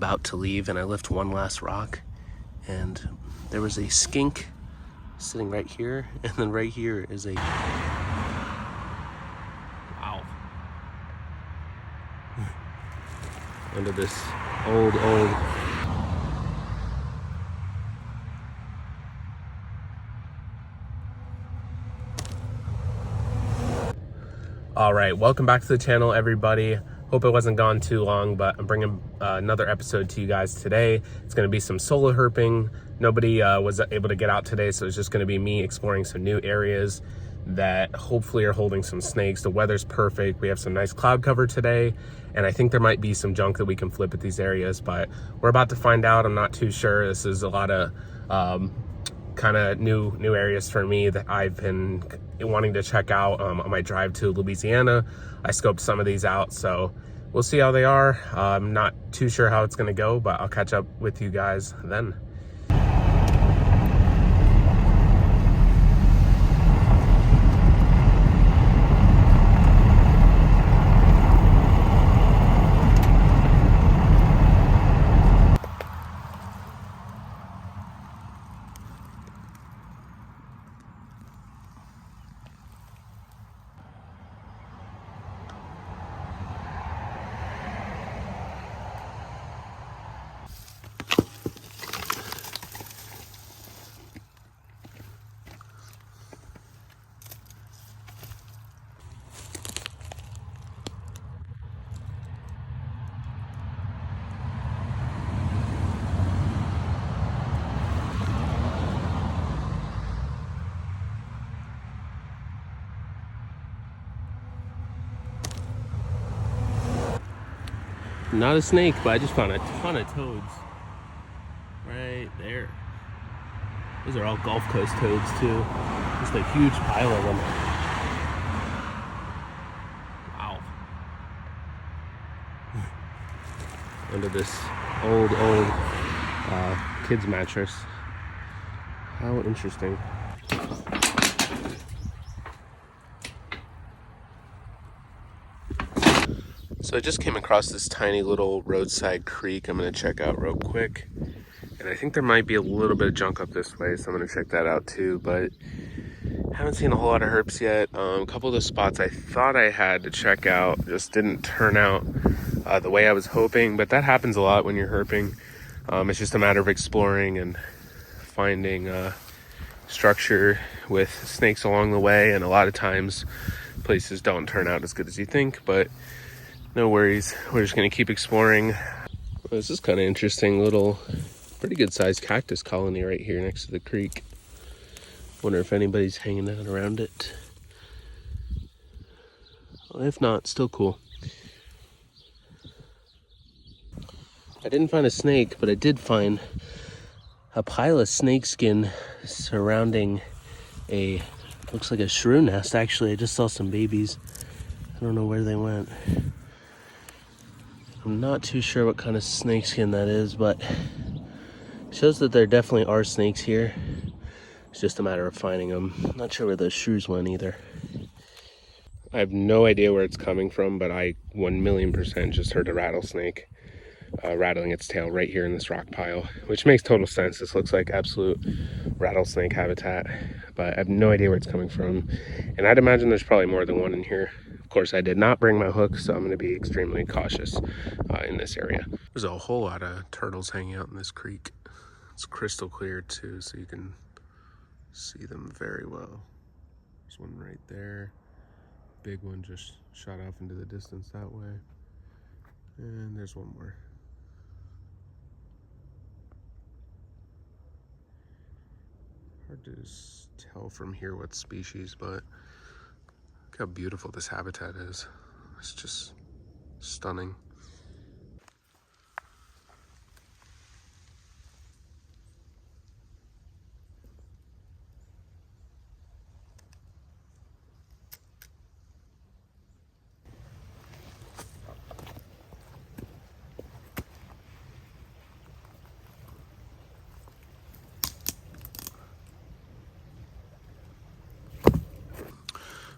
About to leave, and I lift one last rock, and there was a skink sitting right here, and then right here is a wow under this old all right, welcome back to the channel, everybody. Hope it wasn't gone too long, but I'm bringing another episode to you guys today. It's going to be some solo herping. Nobody was able to get out today, so it's just going to be me exploring some new areas that hopefully are holding some snakes. The weather's perfect. We have some nice cloud cover today, and I think there might be some junk that we can flip at these areas, but we're about to find out. I'm not too sure. This is a lot of kind of new areas for me that I've been wanting to check out on my drive to Louisiana. I scoped some of these out, so we'll see how they are. I'm not too sure how it's going to go, but I'll catch up with you guys then. Not a snake, but I just found a ton of toads right there. Those are all Gulf Coast toads too. Just a huge pile of them. Wow. Under this old kids mattress. How interesting. So I just came across this tiny little roadside creek I'm going to check out real quick. And I think there might be a little bit of junk up this way, so I'm going to check that out too. But haven't seen a whole lot of herps yet. A couple of the spots I thought I had to check out just didn't turn out the way I was hoping. But that happens a lot when you're herping. It's just a matter of exploring and finding structure with snakes along the way. And a lot of times places don't turn out as good as you think, but no worries, we're just gonna keep exploring. This is kind of interesting, little, pretty good sized cactus colony right here next to the creek. Wonder if anybody's hanging out around it. Well, if not, still cool. I didn't find a snake, but I did find a pile of snake skin surrounding a, looks like a shrew nest actually. I just saw some babies. I don't know where they went. I'm not too sure what kind of snakeskin that is, but it shows that there definitely are snakes here. It's just a matter of finding them. I'm not sure where those shrews went either. I have no idea where it's coming from, but I 1,000,000% just heard a rattlesnake rattling its tail right here in this rock pile, which makes total sense. This looks like absolute rattlesnake habitat, but I have no idea where it's coming from. And I'd imagine there's probably more than one in here. Of course, I did not bring my hook, so I'm going to be extremely cautious in this area. There's a whole lot of turtles hanging out in this creek. It's crystal clear too, so you can see them very well. There's one right there. Big one just shot off into the distance that way. And there's one more. Hard to tell from here what species, but look how beautiful this habitat is. It's just stunning.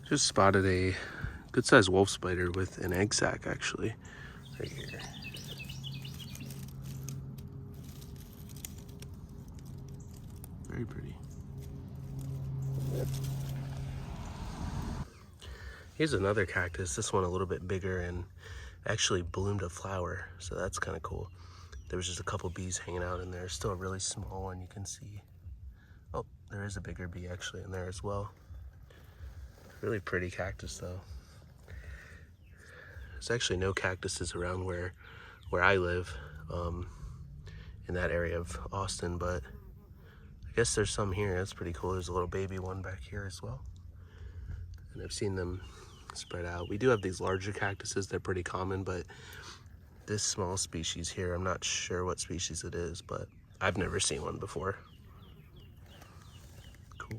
Just spotted a good-sized wolf spider with an egg sac, actually, right here. Very pretty. Here's another cactus. This one a little bit bigger and actually bloomed a flower, so that's kind of cool. There was just a couple bees hanging out in there. Still a really small one you can see. Oh, there is a bigger bee actually in there as well. Really pretty cactus though. There's actually no cactuses around where I live, in that area of Austin, but I guess there's some here. That's pretty cool. There's a little baby one back here as well. And I've seen them spread out. We do have these larger cactuses. They're pretty common, but this small species here, I'm not sure what species it is, but I've never seen one before. Cool.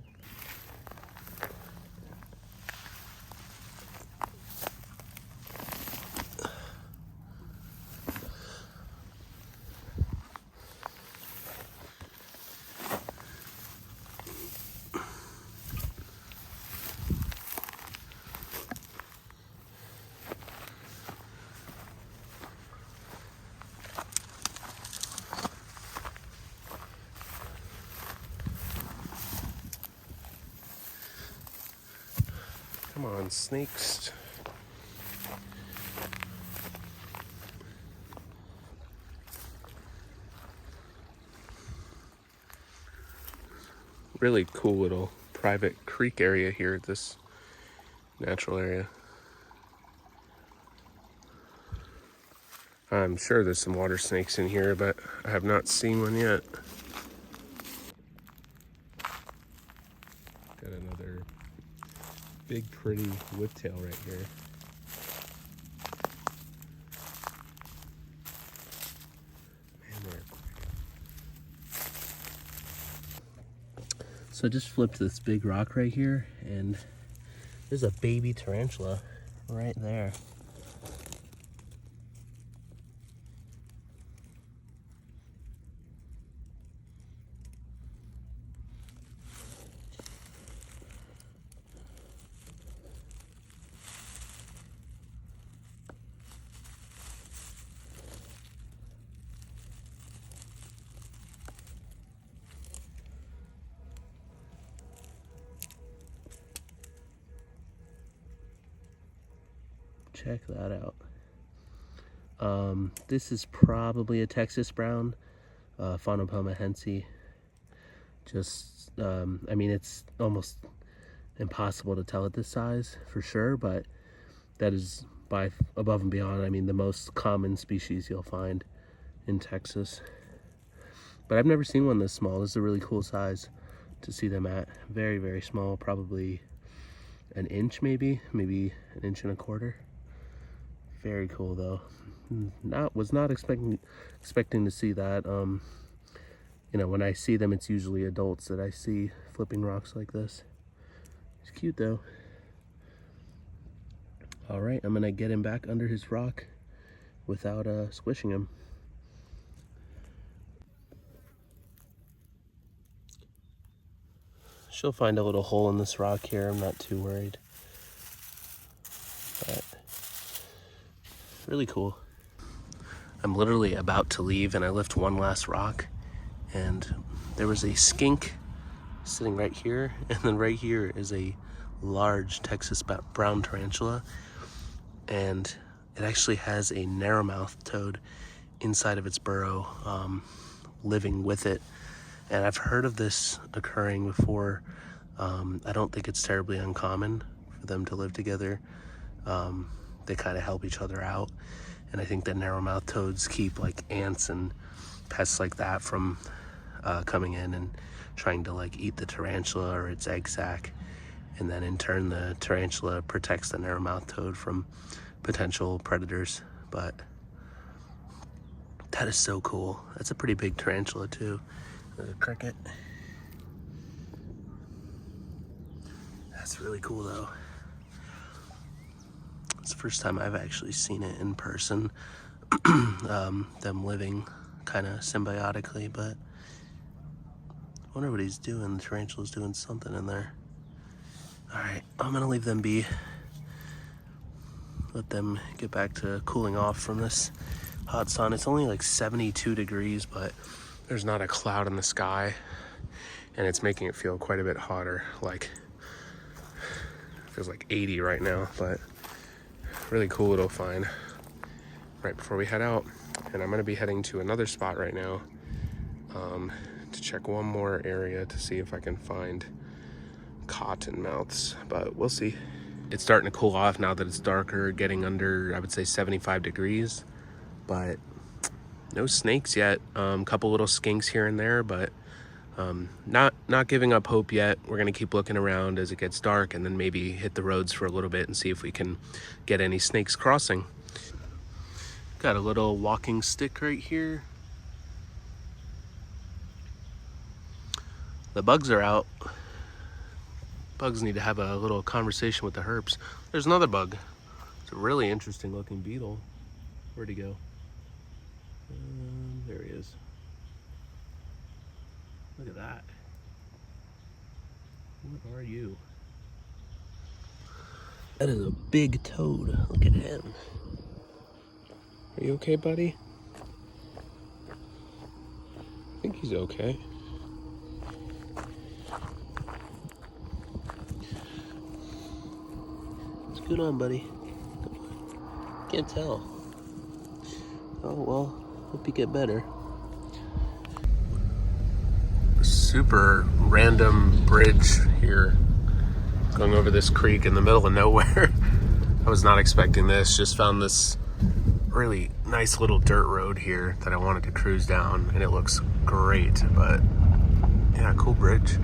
Come on, snakes. Really cool little private creek area here at this natural area. I'm sure there's some water snakes in here, but I have not seen one yet. Got another big pretty whiptail right here. Man, they're quick. So I just flipped this big rock right here, and there's a baby tarantula right there. Check that out. This is probably a Texas brown, Phonopoma hensi. Just, I mean, it's almost impossible to tell at this size for sure, but that is by above and beyond, I mean, the most common species you'll find in Texas. But I've never seen one this small. This is a really cool size to see them at. Very, very small, probably an inch maybe an inch and a quarter. Very cool though. Was not expecting to see that. You know, when I see them, it's usually adults that I see flipping rocks like this. It's cute though. All right, I'm gonna get him back under his rock without squishing him. She'll find a little hole in this rock here. I'm not too worried. But really cool. I'm literally about to leave and I lift one last rock and there was a skink sitting right here, and then right here is a large Texas brown tarantula, and it actually has a narrow-mouthed toad inside of its burrow, living with it. And I've heard of this occurring before. I don't think it's terribly uncommon for them to live together. They kind of help each other out, and I think that narrow-mouthed toads keep like ants and pests like that from coming in and trying to like eat the tarantula or its egg sac, and then in turn the tarantula protects the narrow-mouthed toad from potential predators. But that is so cool. That's a pretty big tarantula too. There's a cricket. That's really cool though. It's the first time I've actually seen it in person. Them living kind of symbiotically, but I wonder what he's doing. The tarantula's doing something in there. All right, I'm gonna leave them be. Let them get back to cooling off from this hot sun. It's only like 72 degrees, but there's not a cloud in the sky. and it's making it feel quite a bit hotter. Like, it feels like 80 right now, but really cool little find right before we head out. And I'm gonna be heading to another spot right now to check one more area to see if I can find cottonmouths, but we'll see. It's starting to cool off now that it's darker, getting under, I would say 75 degrees, but no snakes yet. Couple little skinks here and there, but not giving up hope yet. We're gonna keep looking around as it gets dark, and then maybe hit the roads for a little bit and see if we can get any snakes crossing. Got a little walking stick right here. The bugs are out. Bugs need to have a little conversation with the herps. There's another bug. It's a really interesting looking beetle. Where'd he go? There he is. Look at that. What are you? That is a big toad. Look at him. Are you okay, buddy? I think he's okay. What's going on, buddy? Can't tell. Oh, well, hope you get better. Super random bridge here going over this creek in the middle of nowhere. I was not expecting this. Just found this really nice little dirt road here that I wanted to cruise down, and it looks great. But yeah, cool bridge.